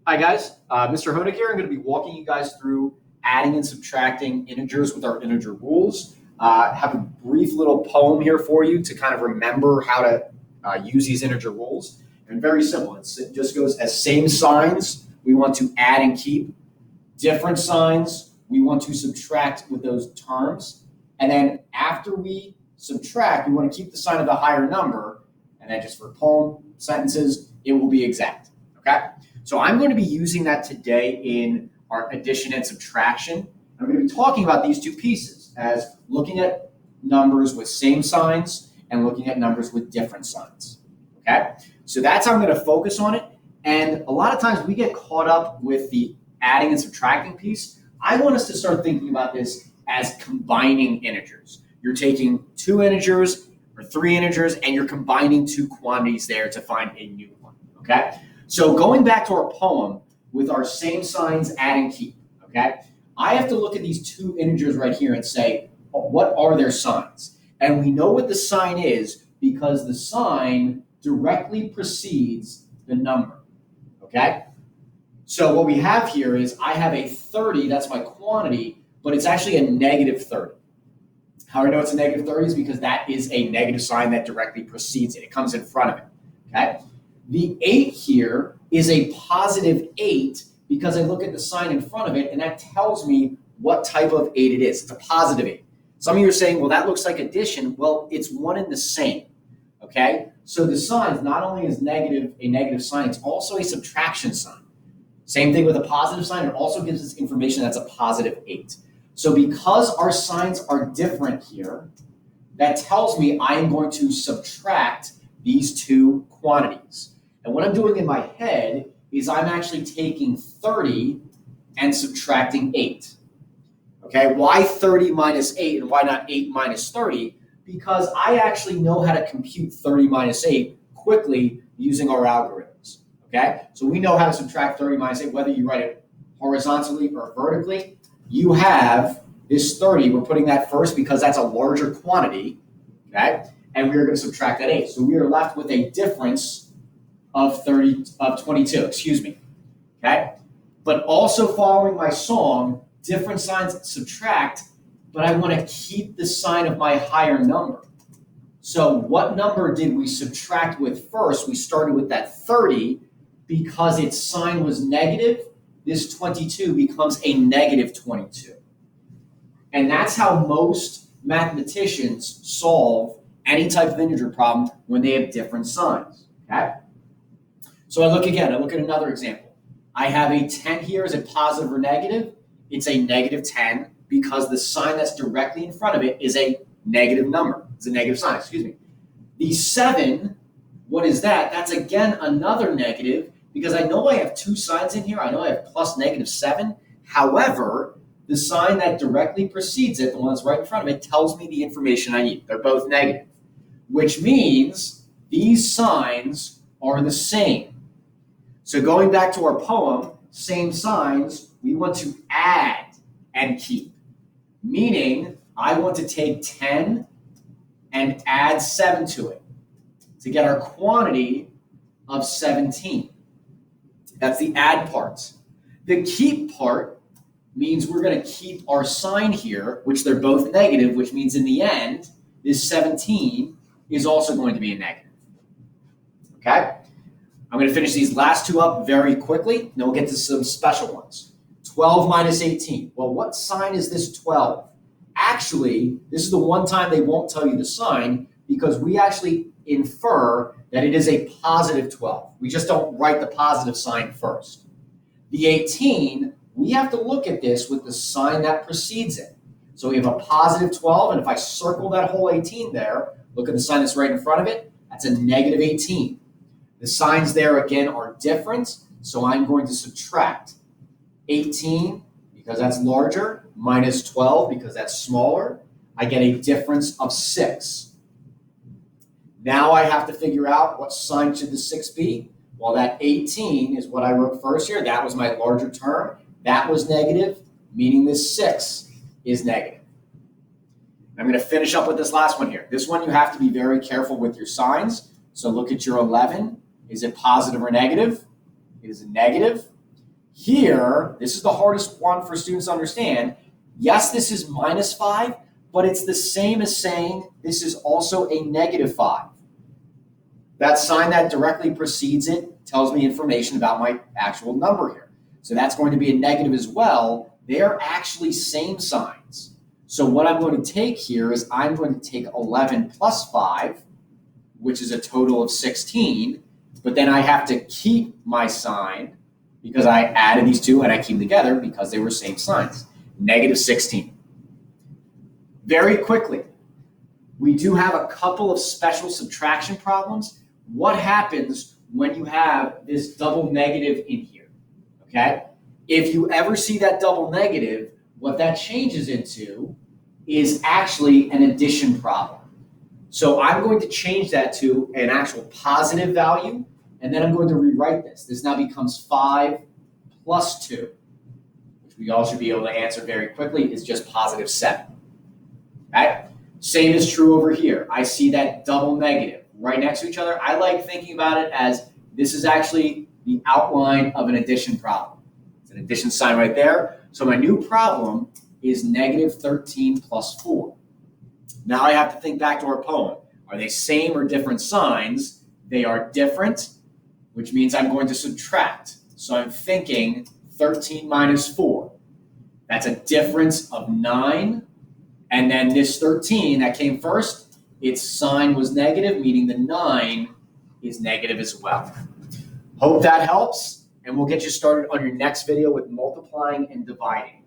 Hi guys, Mr. Honig here. I'm going to be walking you guys through adding and subtracting integers with our integer rules. Have a brief little poem here for you to kind of remember how to use these integer rules. And very simple. It just goes as same signs we want to add and keep, different signs we want to subtract with those terms. And then after we subtract, we want to keep the sign of the higher number. And then just for poem sentences, it will be exact. Okay? So I'm going to be using that today in our addition and subtraction. I'm going to be talking about these two pieces as looking at numbers with same signs and looking at numbers with different signs. Okay? So that's how I'm going to focus on it. And a lot of times we get caught up with the adding and subtracting piece. I want us to start thinking about this as combining integers. You're taking two integers or three integers and you're combining two quantities there to find a new one. Okay? So going back to our poem with our same signs, add and keep, okay? I have to look at these two integers right here and say, what are their signs? And we know what the sign is because the sign directly precedes the number, okay? So what we have here is I have a 30, that's my quantity, but it's actually a negative 30. How do I know it's a negative 30 is because that is a negative sign that directly precedes it. It comes in front of it, okay? The 8 here is a positive 8 because I look at the sign in front of it and that tells me what type of 8 it is. It's a positive 8. Some of you are saying, well, that looks like addition. Well, it's one and the same, okay? So the sign not only is negative a negative sign, it's also a subtraction sign. Same thing with a positive sign. It also gives us information that's a positive 8. So because our signs are different here, that tells me I am going to subtract these two quantities. And what I'm doing in my head is I'm actually taking 30 and subtracting 8. Okay, why 30 minus 8 and why not 8 minus 30? Because I actually know how to compute 30 minus 8 quickly using our algorithms. Okay, so we know how to subtract 30 minus 8, whether you write it horizontally or vertically. You have this 30, we're putting that first because that's a larger quantity, okay? And we're going to subtract that 8. So we are left with a difference of 22, excuse me, okay? But also following my song, different signs subtract, but I want to keep the sign of my higher number. So what number did we subtract with first? We started with that 30 because its sign was negative. This 22 becomes a negative 22. And that's how most mathematicians solve any type of integer problem when they have different signs, okay? So I look at another example. I have a 10 here. Is it positive or negative? It's a negative 10 because the sign that's directly in front of it is a negative number. It's a negative sign, excuse me. The 7, what is that? That's again another negative because I know I have two signs in here. I know I have plus negative 7. However, the sign that directly precedes it, the one that's right in front of it, tells me the information I need. They're both negative, which means these signs are the same. So going back to our poem, same signs, we want to add and keep. Meaning, I want to take 10 and add 7 to it to get our quantity of 17. That's the add part. The keep part means we're going to keep our sign here, which they're both negative, which means in the end, this 17 is also going to be a negative. Okay? I'm going to finish these last two up very quickly, then we'll get to some special ones. 12 minus 18. Well, what sign is this 12? Actually, this is the one time they won't tell you the sign because we actually infer that it is a positive 12. We just don't write the positive sign first. The 18, we have to look at this with the sign that precedes it. So we have a positive 12, and if I circle that whole 18 there, look at the sign that's right in front of it, that's a negative 18. The signs there, again, are different, so I'm going to subtract 18, because that's larger, minus 12, because that's smaller. I get a difference of 6. Now I have to figure out what sign should the 6 be. Well, that 18 is what I wrote first here. That was my larger term. That was negative, meaning this 6 is negative. I'm going to finish up with this last one here. This one you have to be very careful with your signs. So look at your 11. Is it positive or negative? It is a negative. Here, this is the hardest one for students to understand. Yes, this is -5, but it's the same as saying this is also a -5. That sign that directly precedes it tells me information about my actual number here. So that's going to be a negative as well. They are actually same signs. So what I'm going to take here is I'm going to take 11 plus 5, which is a total of 16, but then I have to keep my sign because I added these two and I keep them together because they were same signs. -16. Very quickly, we do have a couple of special subtraction problems. What happens when you have this double negative in here, okay? If you ever see that double negative, what that changes into is actually an addition problem. So I'm going to change that to an actual positive value, and then I'm going to rewrite this. This now becomes 5 plus 2, which we all should be able to answer very quickly, is just +7. Right? Same is true over here. I see that double negative right next to each other. I like thinking about it as this is actually the outline of an addition problem. It's an addition sign right there. So my new problem is -13 plus 4. Now I have to think back to our poem. Are they same or different signs? They are different, which means I'm going to subtract. So I'm thinking 13 minus 4. That's a difference of 9. And then this 13 that came first, its sign was negative, meaning the 9 is negative as well. Hope that helps, and we'll get you started on your next video with multiplying and dividing.